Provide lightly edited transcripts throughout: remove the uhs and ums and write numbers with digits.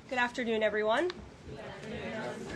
Good afternoon, everyone.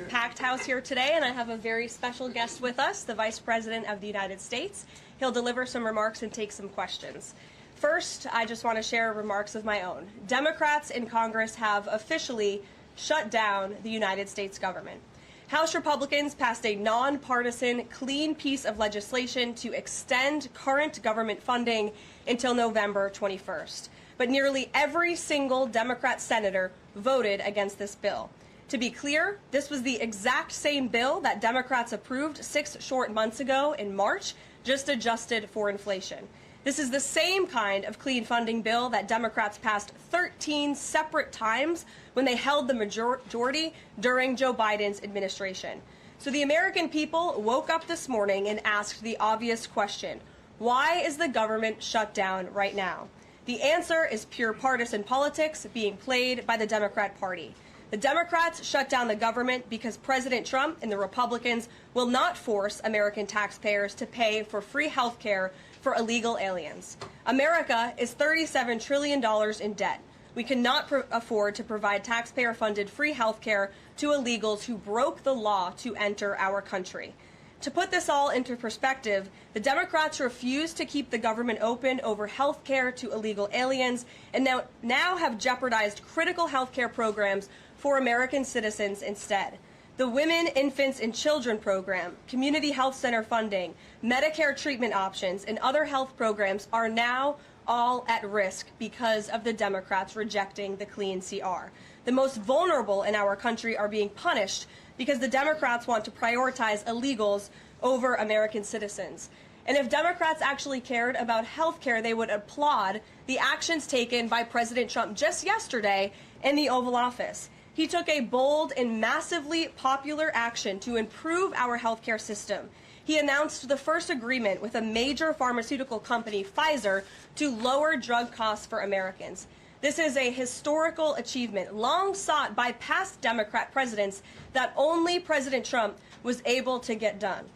Packed house here today, and I have a very special guest with us, the Vice President of the United States. He'll deliver some remarks and take some questions. First, I just want to share remarks of my own. Democrats in Congress have officially shut down the United States government. House Republicans passed a nonpartisan, clean piece of legislation to extend current government funding until November 21st. But nearly every single Democrat senator voted against this bill. To be clear, this was the exact same bill that Democrats approved 6 short months ago in March, just adjusted for inflation. This is the same kind of clean funding bill that Democrats passed 13 separate times when they held the majority during Joe Biden's administration. So the American people woke up this morning and asked the obvious question: why is the government shut down right now? The answer is pure partisan politics being played by the Democrat Party. The Democrats shut down the government because President Trump and the Republicans will not force American taxpayers to pay for free health care for illegal aliens. America is $37 trillion in debt. We cannot afford to provide taxpayer-funded free health care to illegals who broke the law to enter our country. To put this all into perspective, the Democrats refused to keep the government open over health care to illegal aliens and now have jeopardized critical health care programs for American citizens instead. The Women, Infants, and Children program, community health center funding, Medicare treatment options, and other health programs are now all at risk because of the Democrats rejecting the clean CR. The most vulnerable in our country are being punished because the Democrats want to prioritize illegals over American citizens. And if Democrats actually cared about health care, they would applaud the actions taken by President Trump just yesterday in the Oval Office. He took a bold and massively popular action to improve our healthcare system. He announced the first agreement with a major pharmaceutical company, Pfizer, to lower drug costs for Americans. This is a historical achievement long sought by past Democrat presidents that only President Trump was able to get done.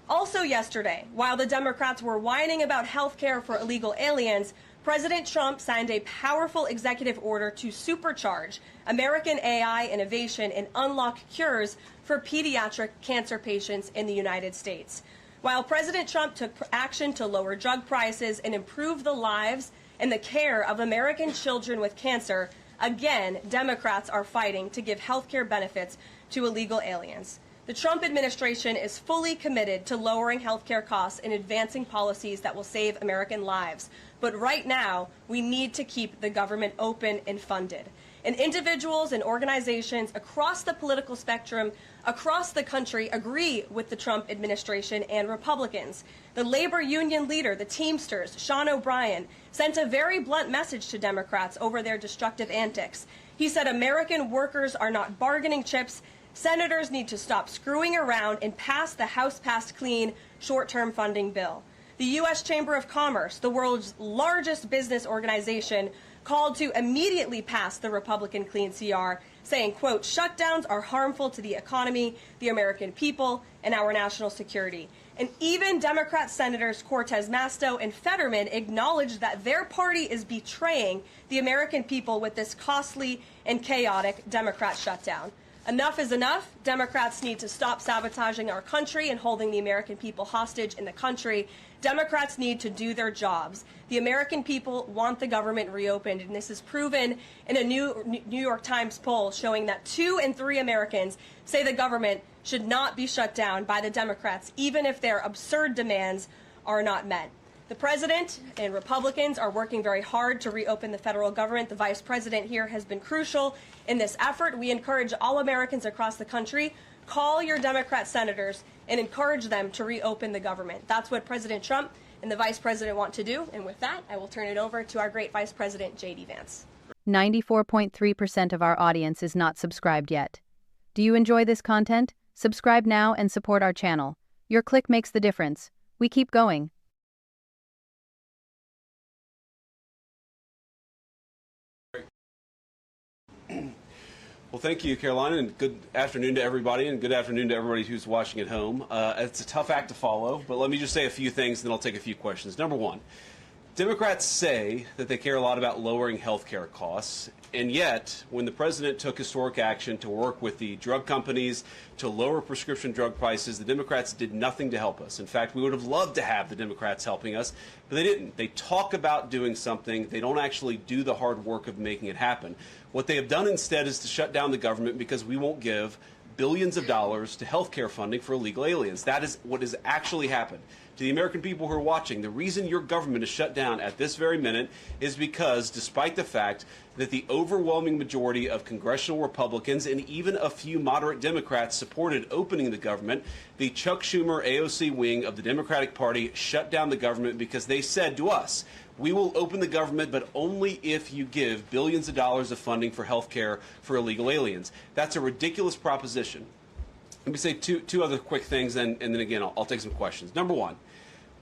Also yesterday, while the Democrats were whining about health care for illegal aliens, President Trump signed a powerful executive order to supercharge American AI innovation and unlock cures for pediatric cancer patients in the United States. While President Trump took action to lower drug prices and improve the lives and the care of American children with cancer, again, Democrats are fighting to give health care benefits to illegal aliens. The Trump administration is fully committed to lowering health care costs and advancing policies that will save American lives. But right now, we need to keep the government open and funded. And individuals and organizations across the political spectrum, across the country, agree with the Trump administration and Republicans. The labor union leader, the Teamsters, Sean O'Brien, sent a very blunt message to Democrats over their destructive antics. He said American workers are not bargaining chips. Senators need to stop screwing around and pass the House-passed clean short-term funding bill. The U.S. Chamber of Commerce, the world's largest business organization, called to immediately pass the Republican clean CR, saying, quote, shutdowns are harmful to the economy, the American people, and our national security. And even Democrat Senators Cortez Masto and Fetterman acknowledged that their party is betraying the American people with this costly and chaotic Democrat shutdown. Enough is enough. Democrats need to stop sabotaging our country and holding the American people hostage in the country. Democrats need to do their jobs. The American people want the government reopened, and this is proven in a New York Times poll showing that 2 in 3 Americans say the government should not be shut down by the Democrats, even if their absurd demands are not met. The president and Republicans are working very hard to reopen the federal government. The vice president here has been crucial in this effort. We encourage all Americans across the country, call your Democrat senators and encourage them to reopen the government. That's what President Trump and the vice president want to do. And with that, I will turn it over to our great vice president, J.D. Vance. 94.3% of our audience is not subscribed yet. Do you enjoy this content? Subscribe now and support our channel. Your click makes the difference. We keep going. Well, thank you, Karoline, and good afternoon to everybody, and good afternoon to everybody who's watching at home. It's a tough act to follow, but let me just say a few things, and then I'll take a few questions. Number one, Democrats say that they care a lot about lowering health care costs, and yet when the president took historic action to work with the drug companies to lower prescription drug prices, the Democrats did nothing to help us. In fact, we would have loved to have the Democrats helping us, but they didn't. They talk about doing something. They don't actually do the hard work of making it happen. What they have done instead is to shut down the government because we won't give billions of dollars to health care funding for illegal aliens. That is what has actually happened. To the American people who are watching, the reason your government is shut down at this very minute is because, despite the fact that the overwhelming majority of congressional Republicans and even a few moderate Democrats supported opening the government, the Chuck Schumer AOC wing of the Democratic Party shut down the government because they said to us, we will open the government, but only if you give billions of dollars of funding for health care for illegal aliens. That's a ridiculous proposition. Let me say two other quick things, and then again, I'll take some questions. Number one,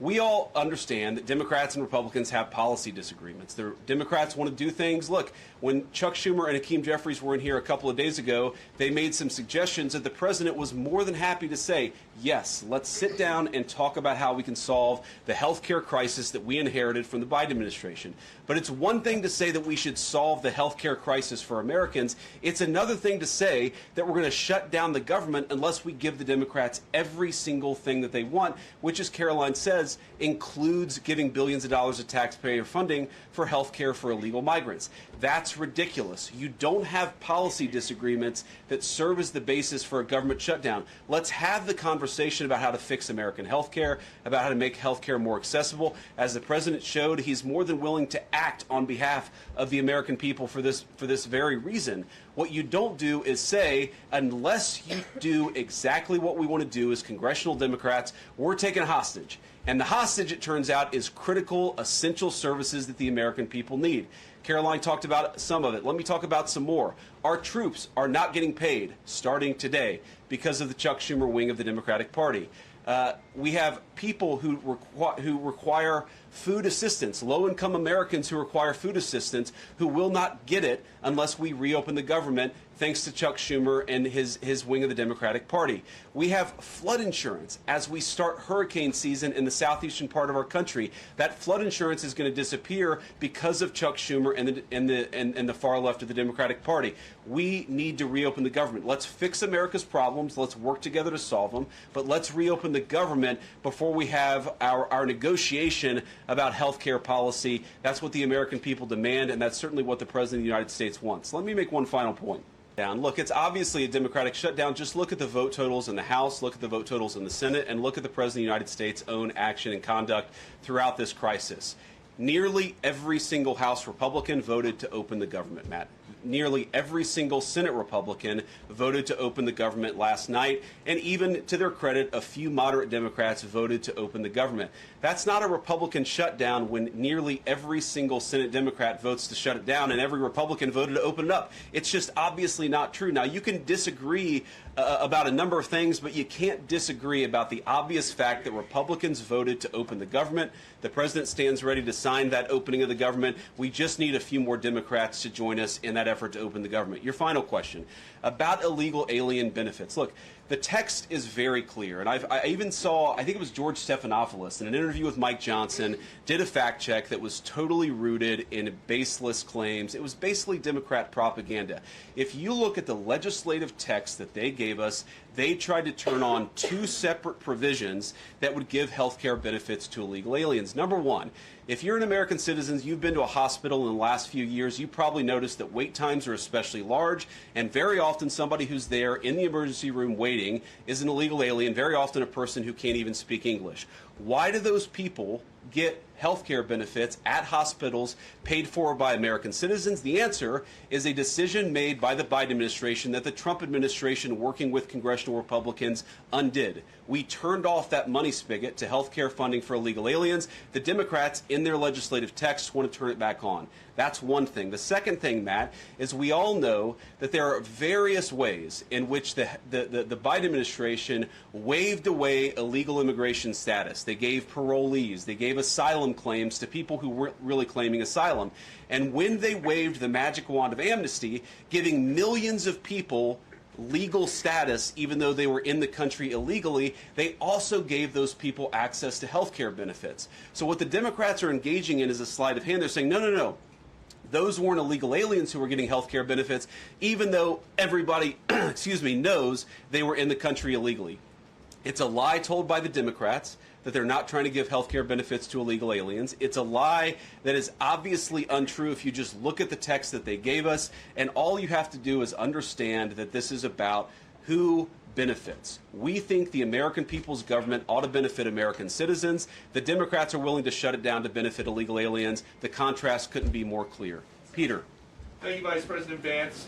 we all understand that Democrats and Republicans have policy disagreements. The Democrats want to do things. Look, when Chuck Schumer and Hakeem Jeffries were in here a couple of days ago, they made some suggestions that the president was more than happy to say, yes, let's sit down and talk about how we can solve the health care crisis that we inherited from the Biden administration. But it's one thing to say that we should solve the health care crisis for Americans. It's another thing to say that we're going to shut down the government unless we give the Democrats every single thing that they want, which, as Karoline says, includes giving billions of dollars of taxpayer funding for health care for illegal migrants. That's ridiculous. You don't have policy disagreements that serve as the basis for a government shutdown. Let's have the conversation about how to fix American health care, about how to make health care more accessible. As the president showed, he's more than willing to act on behalf of the American people for this very reason. What you don't do is say, unless you do exactly what we want to do as congressional Democrats, we're taken hostage. And the hostage, it turns out, is critical, essential services that the American people need. Karoline talked about some of it. Let me talk about some more. Our troops are not getting paid starting today because of the Chuck Schumer wing of the Democratic Party. We have people who require food assistance, low-income Americans who require food assistance, who will not get it unless we reopen the government, thanks to Chuck Schumer and his wing of the Democratic Party. We have flood insurance as we start hurricane season in the southeastern part of our country. That flood insurance is going to disappear because of Chuck Schumer and the far left of the Democratic Party. We need to reopen the government. Let's fix America's problems. Let's work together to solve them. But let's reopen the government before we have our negotiation about health care policy. That's what the American people demand, and that's certainly what the President of the United States wants. Let me make one final point. Look, it's obviously a Democratic shutdown. Just look at the vote totals in the House, look at the vote totals in the Senate, and look at the President of the United States' own action and conduct throughout this crisis. Nearly every single House Republican voted to open the government, Matt. Nearly every single Senate Republican voted to open the government last night, and even to their credit, a few moderate Democrats voted to open the government. That's not a Republican shutdown when nearly every single Senate Democrat votes to shut it down and every Republican voted to open it up. It's just obviously not true. Now, you can disagree about a number of things, but you can't disagree about the obvious fact that Republicans voted to open the government. The president stands ready to sign that opening of the government. We just need a few more Democrats to join us in that effort to open the government. Your final question about illegal alien benefits. Look, the text is very clear, and I even saw, I think it was George Stephanopoulos in an interview with Mike Johnson, did a fact check that was totally rooted in baseless claims. It was basically Democrat propaganda. If you look at the legislative text that they gave us, they tried to turn on two separate provisions that would give health care benefits to illegal aliens. Number one, if you're an American citizen, you've been to a hospital in the last few years, you probably noticed that wait times are especially large, and very often somebody who's there in the emergency room waiting is an illegal alien, very often a person who can't even speak English. Why do those people get health care benefits at hospitals paid for by American citizens? The answer is a decision made by the Biden administration that the Trump administration, working with congressional Republicans, undid. We turned off that money spigot to health care funding for illegal aliens. The Democrats, in their legislative text, want to turn it back on. That's one thing. The second thing, Matt, is we all know that there are various ways in which the Biden administration waved away illegal immigration status. They gave parolees, they gave asylum claims to people who weren't really claiming asylum. And when they waved the magic wand of amnesty, giving millions of people legal status even though they were in the country illegally, they also gave those people access to health care benefits. So what the Democrats are engaging in is a sleight of hand. They're saying, no, no, no. Those weren't illegal aliens who were getting health care benefits, even though everybody, excuse me, knows they were in the country illegally. It's a lie told by the Democrats that they're not trying to give health care benefits to illegal aliens. It's a lie that is obviously untrue if you just look at the text that they gave us, and all you have to do is understand that this is about who benefits. We think the American people's government ought to benefit American citizens. The Democrats are willing to shut it down to benefit illegal aliens. The contrast couldn't be more clear. Peter. Thank you, Vice President Vance.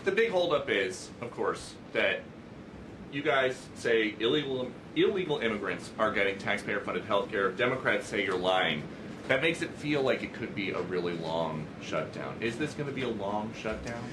The big holdup is, of course, that you guys say illegal immigrants are getting taxpayer-funded health care. Democrats say you're lying. That makes it feel like it could be a really long shutdown. Is this going to be a long shutdown?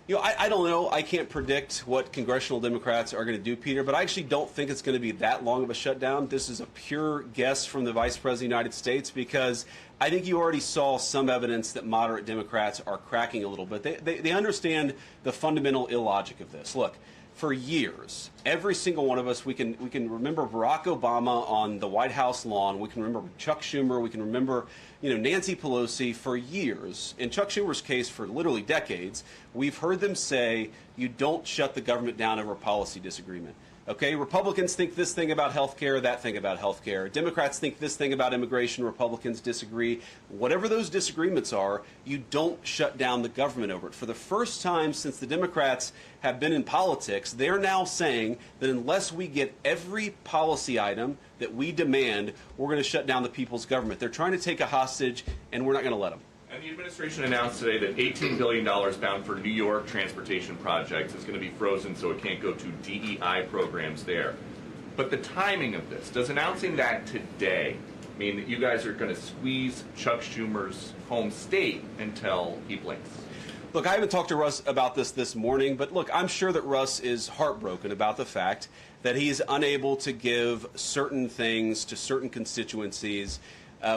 You know, I don't know. I can't predict what congressional Democrats are going to do, Peter, but I actually don't think it's going to be that long of a shutdown. This is a pure guess from the Vice President of the United States because I think you already saw some evidence that moderate Democrats are cracking a little bit. They understand the fundamental illogic of this. Look, for years, every single one of us, we can remember Barack Obama on the White House lawn. We can remember Chuck Schumer. We can remember, Nancy Pelosi for years. In Chuck Schumer's case, for literally decades, we've heard them say, you don't shut the government down over a policy disagreement. Okay, Republicans think this thing about health care, that thing about health care. Democrats think this thing about immigration. Republicans disagree. Whatever those disagreements are, you don't shut down the government over it. For the first time since the Democrats have been in politics, they're now saying that unless we get every policy item that we demand, we're going to shut down the people's government. They're trying to take a hostage, and we're not going to let them. And the administration announced today that $18 billion bound for New York transportation projects is going to be frozen so it can't go to DEI programs there. But the timing of this, does announcing that today mean that you guys are going to squeeze Chuck Schumer's home state until he blinks? Look, I haven't talked to Russ about this morning, but look, I'm sure that Russ is heartbroken about the fact that he's unable to give certain things to certain constituencies.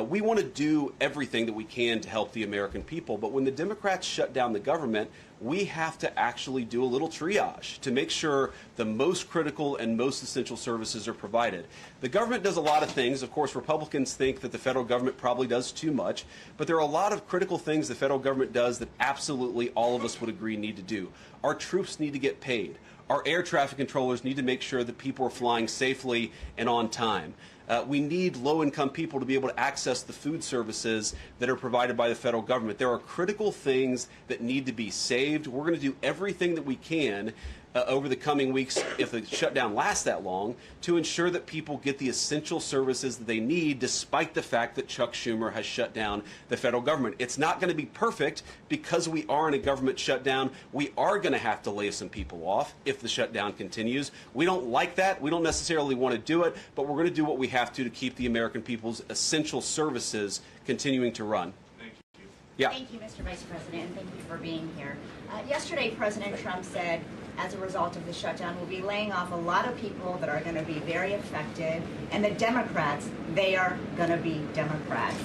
We want to do everything that we can to help the American people, but when the Democrats shut down the government, we have to actually do a little triage to make sure the most critical and most essential services are provided. The government does a lot of things. Of course, Republicans think that the federal government probably does too much, but there are a lot of critical things the federal government does that absolutely all of us would agree need to do. Our troops need to get paid. Our air traffic controllers need to make sure that people are flying safely and on time. We need low-income people to be able to access the food services that are provided by the federal government. There are critical things that need to be saved. We're going to do everything that we can over the coming weeks, if the shutdown lasts that long, to ensure that people get the essential services that they need, despite the fact that Chuck Schumer has shut down the federal government. It's not going to be perfect because we are in a government shutdown. We are going to have to lay some people off if the shutdown continues. We don't like that. We don't necessarily want to do it, but we're going to do what we have to keep the American people's essential services continuing to run. Thank you. Yeah. Thank you, Mr. Vice President, and thank you for being here. Yesterday, President Trump said, as a result of the shutdown, we'll be laying off a lot of people that are going to be very affected, and the Democrats, they are going to be Democrats.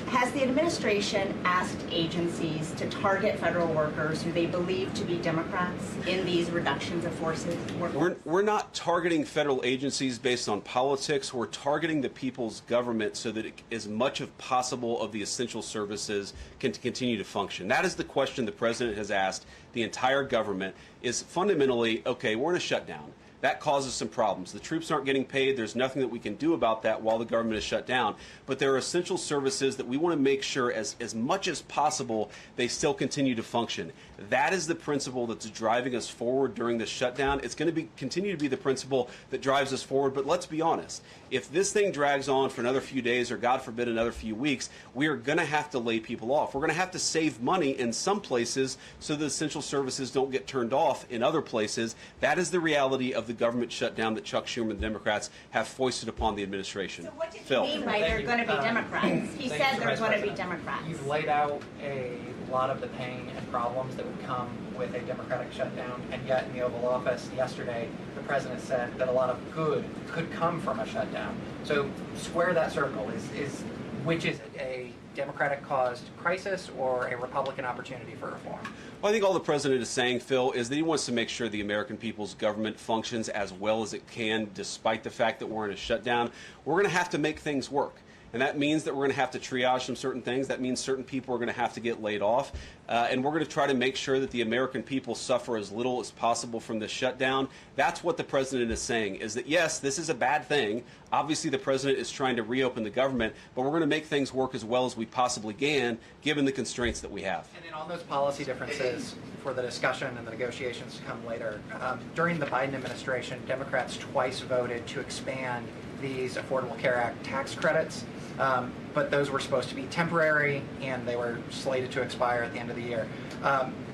Has the administration asked agencies to target federal workers who they believe to be Democrats in these reductions of forces? We're not targeting federal agencies based on politics. We're targeting the people's government so that as much as possible of the essential services can continue to function. That is the question the president has asked the entire government, is fundamentally, okay, we're in a shutdown. That causes some problems. The troops aren't getting paid. There's nothing that we can do about that while the government is shut down. But there are essential services that we want to make sure as much as possible they still continue to function. That is the principle that's driving us forward during this shutdown. It's going to continue to be the principle that drives us forward. But let's be honest. If this thing drags on for another few days or, God forbid, another few weeks, we are going to have to lay people off. We're going to have to save money in some places so the essential services don't get turned off in other places. That is the reality of the government shutdown that Chuck Schumer and the Democrats have foisted upon the administration. So what did Phil. he mean by they're going to be Democrats? He said they're going to be Democrats. You've laid out a lot of the pain and problems that would come with a Democratic shutdown, and yet in the Oval Office yesterday, the president said that a lot of good could come from a shutdown. So square that circle. Which is it? A Democratic-caused crisis or a Republican opportunity for reform? Well, I think all the president is saying, Phil, is that he wants to make sure the American people's government functions as well as it can, despite the fact that we're in a shutdown. We're going to have to make things work. And that means that we're going to have to triage some certain things. That means certain people are going to have to get laid off. And we're going to try to make sure that the American people suffer as little as possible from this shutdown. That's what the president is saying, is that, yes, this is a bad thing. Obviously, the president is trying to reopen the government, but we're going to make things work as well as we possibly can, given the constraints that we have. And then on those policy differences for the discussion and the negotiations to come later, during the Biden administration, Democrats twice voted to expand these Affordable Care Act tax credits. But those were supposed to be temporary, and they were slated to expire at the end of the year.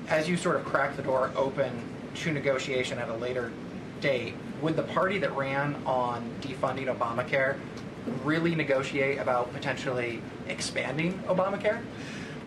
As you sort of crack the door open to negotiation at a later date, would the party that ran on defunding Obamacare really negotiate about potentially expanding Obamacare?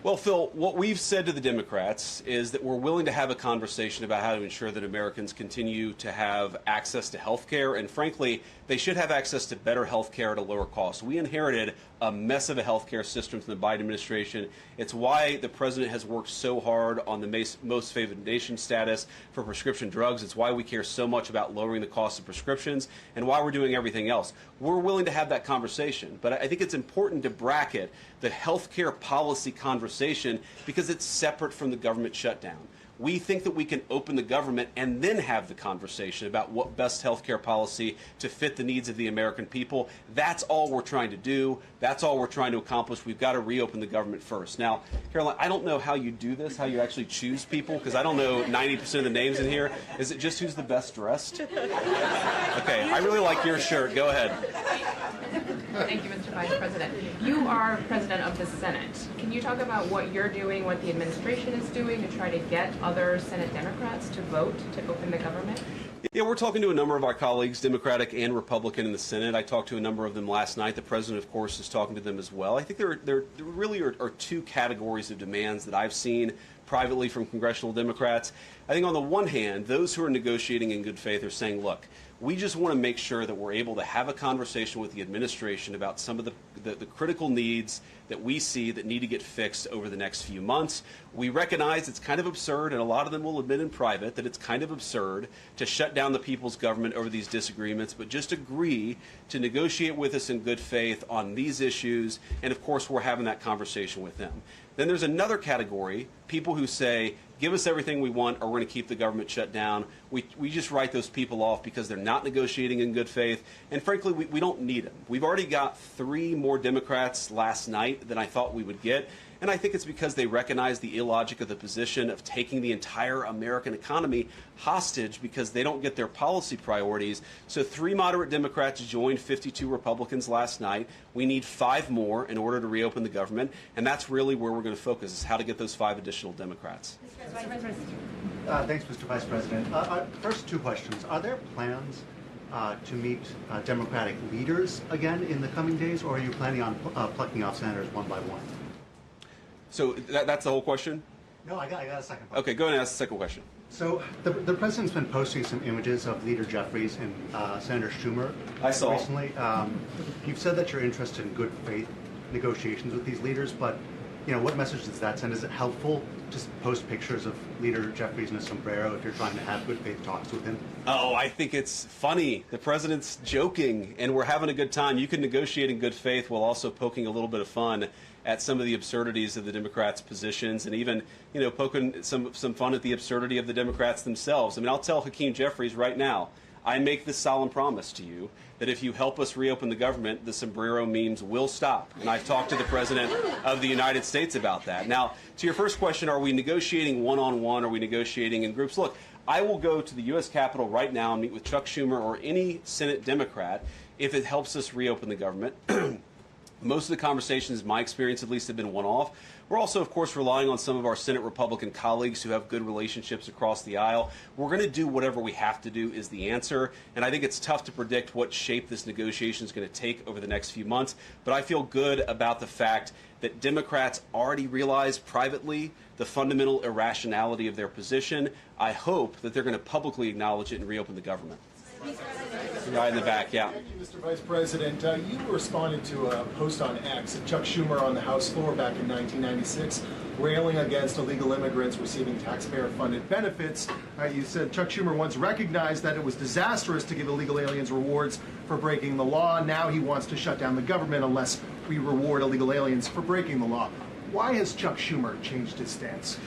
Well, Phil, what we've said to the Democrats is that we're willing to have a conversation about how to ensure that Americans continue to have access to health care, and frankly, they should have access to better health care at a lower cost. We inherited a mess of a health care system from the Biden administration. It's why the president has worked so hard on the most favored nation status for prescription drugs. It's why we care so much about lowering the cost of prescriptions and why we're doing everything else. We're willing to have that conversation, but I think it's important to bracket the health care policy conversation because it's separate from the government shutdown. We think that we can open the government and then have the conversation about what best health care policy to fit the needs of the American people. That's all we're trying to do. That's all we're trying to accomplish. We've got to reopen the government first. Now, Karoline, I don't know how you do this, how you actually choose people, because I don't know 90% of the names in here. Is it just who's the best dressed? Okay, I really like your shirt. Go ahead. Thank you, Mr. Vice President. You are president of the Senate. Can you talk about what you're doing, what the administration is doing to try to get other Senate Democrats to vote to open the government? Yeah, we're talking to a number of our colleagues, Democratic and Republican, in the Senate. I talked to a number of them last night. The president, of course, is talking to them as well. I think there really are two categories of demands that I've seen privately from congressional Democrats. I think on the one hand, those who are negotiating in good faith are saying, look, we just want to make sure that we're able to have a conversation with the administration about some of the critical needs that we see that need to get fixed over the next few months. We recognize it's kind of absurd, and a lot of them will admit in private that it's kind of absurd to shut down the people's government over these disagreements, but just agree to negotiate with us in good faith on these issues, and of course we're having that conversation with them. Then there's another category, people who say, give us everything we want or we're going to keep the government shut down. We just write those people off because they're not negotiating in good faith. And frankly, we don't need them. We've already got 3 more Democrats last night than I thought we would get. And I think it's because they recognize the illogic of the position of taking the entire American economy hostage because they don't get their policy priorities. So 3 moderate Democrats joined 52 Republicans last night. We need 5 more in order to reopen the government. And that's really where we're going to focus, is how to get those 5 additional Democrats. Thanks, Mr. Vice President. First 2 questions. Are there plans to meet Democratic leaders again in the coming days, or are you planning on plucking off senators one by one? So that's the whole question? No, I got a second part. Okay, go ahead and ask the second question. So the president's been posting some images of Leader Jeffries and Senator Schumer I saw. recently. You've said that you're interested in good faith negotiations with these leaders, but what message does that send? Is it helpful to post pictures of Leader Jeffries in a sombrero if you're trying to have good faith talks with him? Oh, I think it's funny. The president's joking, and we're having a good time. You can negotiate in good faith while also poking a little bit of fun at some of the absurdities of the Democrats' positions, and even, poking some fun at the absurdity of the Democrats themselves. I mean, I'll tell Hakeem Jeffries right now, I make this solemn promise to you that if you help us reopen the government, the sombrero memes will stop. And I've talked to the President of the United States about that. Now, to your first question, are we negotiating one-on-one? Are we negotiating in groups? Look, I will go to the U.S. Capitol right now and meet with Chuck Schumer or any Senate Democrat if it helps us reopen the government. Most of the conversations, in my experience at least, have been one-off. We're also, of course, relying on some of our Senate Republican colleagues who have good relationships across the aisle. We're going to do whatever we have to do is the answer. And I think it's tough to predict what shape this negotiation is going to take over the next few months. But I feel good about the fact that Democrats already realize privately the fundamental irrationality of their position. I hope that they're going to publicly acknowledge it and reopen the government. Guy in the back, yeah. Thank you, Mr. Vice President. You responded to a post on X of Chuck Schumer on the House floor back in 1996, railing against illegal immigrants receiving taxpayer-funded benefits. You said Chuck Schumer once recognized that it was disastrous to give illegal aliens rewards for breaking the law. Now he wants to shut down the government unless we reward illegal aliens for breaking the law. Why has Chuck Schumer changed his stance?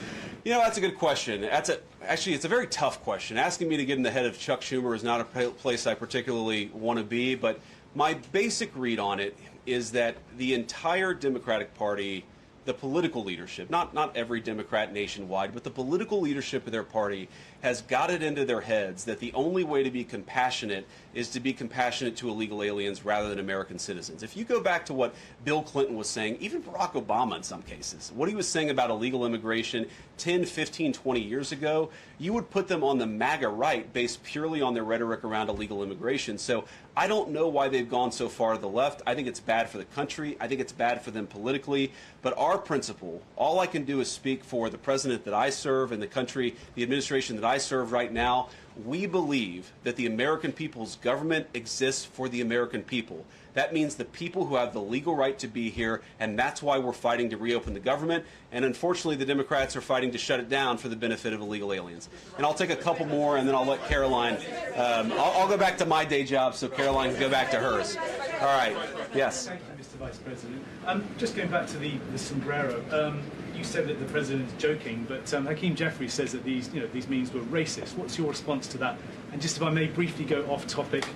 You know, that's a good question. Actually, it's a very tough question. Asking me to get in the head of Chuck Schumer is not a place I particularly want to be, but my basic read on it is that the entire Democratic Party, the political leadership, not every Democrat nationwide, but the political leadership of their party has got it into their heads that the only way to be compassionate is to be compassionate to illegal aliens rather than American citizens. If you go back to what Bill Clinton was saying, even Barack Obama in some cases, what he was saying about illegal immigration 10, 15, 20 years ago, you would put them on the MAGA right based purely on their rhetoric around illegal immigration. So I don't know why they've gone so far to the left. I think it's bad for the country. I think it's bad for them politically. But our principle, all I can do is speak for the president that I serve and the country, the administration that I serve right now. We believe that the American people's government exists for the American people. That means the people who have the legal right to be here, and that's why we're fighting to reopen the government. And unfortunately, the Democrats are fighting to shut it down for the benefit of illegal aliens. And I'll take a couple more, and then I'll let Karoline. I'll go back to my day job so Karoline can go back to hers. All right. Yes. Thank you, Mr. Vice President. Just going back to the sombrero. You said that the president is joking, but Hakeem Jeffries says that these memes were racist. What's your response to that? And just if I may briefly go off topic,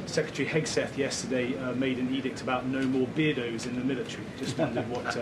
Secretary Hegseth yesterday made an edict about no more beardos in the military. Just wondered what.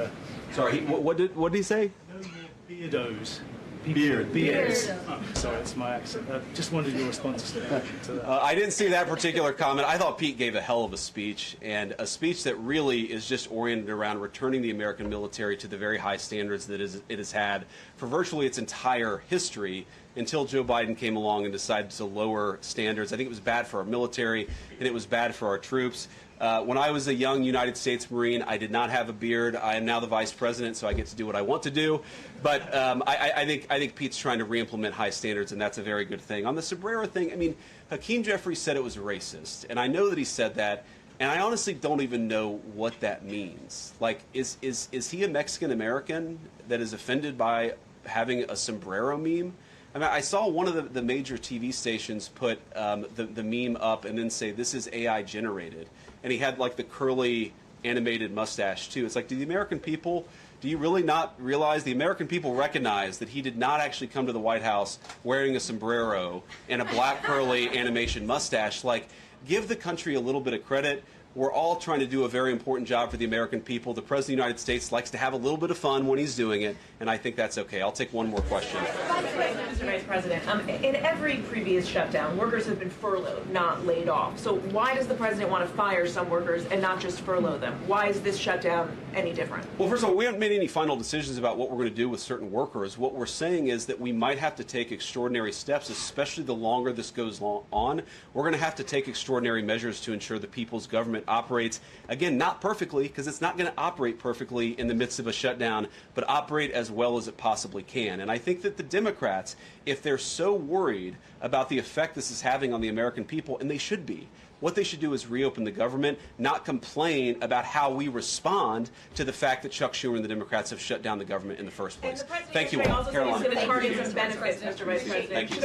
Sorry, what did he say? No more beardos. Beards. Oh, sorry, it's my accent. Just wondered your response to that. I didn't see that particular comment. I thought Pete gave a hell of a speech, and a speech that really is just oriented around returning the American military to the very high standards that it has had for virtually its entire history until Joe Biden came along and decided to lower standards. I think it was bad for our military, and it was bad for our troops. When I was a young United States Marine, I did not have a beard. I am now the vice president, so I get to do what I want to do. But I think Pete's trying to re-implement high standards, and that's a very good thing. On the sombrero thing, I mean, Hakeem Jeffries said it was racist, and I know that he said that, and I honestly don't even know what that means. Like, is he a Mexican American that is offended by having a sombrero meme? I mean, I saw one of the major TV stations put the meme up and then say, this is AI generated. And he had like the curly animated mustache too. It's like, do you really not realize the American people recognize that he did not actually come to the White House wearing a sombrero and a black curly animation mustache? Like, give the country a little bit of credit. We're all trying to do a very important job for the American people. The President of the United States likes to have a little bit of fun when he's doing it, and I think that's okay. I'll take one more question. Mr. Vice President, in every previous shutdown, workers have been furloughed, not laid off. So why does the President want to fire some workers and not just furlough them? Why is this shutdown any different? Well, first of all, we haven't made any final decisions about what we're going to do with certain workers. What we're saying is that we might have to take extraordinary steps, especially the longer this goes on. We're going to have to take extraordinary measures to ensure the people's government operates, again, not perfectly, because it's not going to operate perfectly in the midst of a shutdown, but operate as well as it possibly can. And I think that the Democrats, if they're so worried about the effect this is having on the American people, and they should be, what they should do is reopen the government, not complain about how we respond to the fact that Chuck Schumer and the Democrats have shut down the government in the first place. Thank you all. Caroline. Going to target some benefits, Mr. Vice President. Thank you.